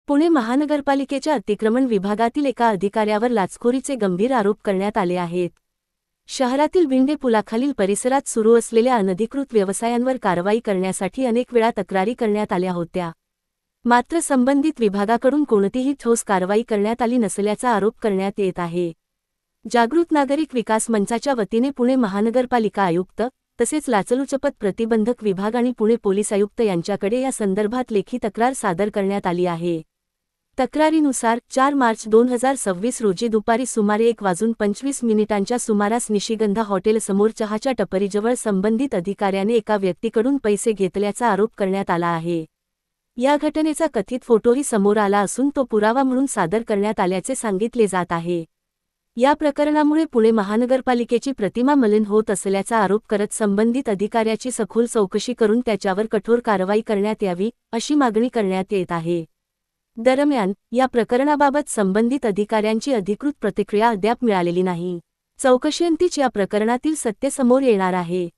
पुणे महानगरपालिकेच्या अतिक्रमण विभागातील एका अधिकाऱ्यावर लाचखोरीचे गंभीर आरोप करण्यात आले आहेत. शहरातील भिंडे पुलाखालील परिसरात सुरू असलेल्या अनधिकृत व्यवसायांवर कारवाई करण्यासाठी अनेक वेळा तक्रारी करण्यात आल्या होत्या. मात्र संबंधित विभागाकडून कोणतीही ठोस कारवाई करण्यात आली नसल्याचा आरोप करण्यात येत आहे. जागृत नागरिक विकास मंचाच्या वतीने पुणे महानगरपालिका आयुक्त तसेच लाचलुचपत प्रतिबंधक विभाग आणि पुणे पोलीस आयुक्त यांच्याकडे या संदर्भात लेखी तक्रार सादर करण्यात आली आहे. तक्रारीनुसार 4 मार्च 2026 रोजी दुपारी सुमारे 1:25 सुमारास निशिगंधा हॉटेलसमोर चहाच्या टपरीजवळ संबंधित अधिकाऱ्याने एका व्यक्तीकडून पैसे घेतल्याचा आरोप करण्यात आला आहे. या घटनेचा कथित फोटोही समोर आला असून तो पुरावा म्हणून सादर करण्यात आल्याचे सांगितले जात आहे. या प्रकरणामुळे पुणे महानगरपालिकेची प्रतिमा मलिन होत असल्याचा आरोप करत संबंधित अधिकाऱ्याची सखोल चौकशी करून त्याच्यावर कठोर कारवाई करण्यात यावी, अशी मागणी करण्यात येत आहे. दरम्यान, या प्रकरणाबाबत संबंधित अधिकाऱ्यांची अधिकृत प्रतिक्रिया अद्याप मिळालेली नाही. चौकशीअंतीच या प्रकरणातील सत्य समोर येणार आहे.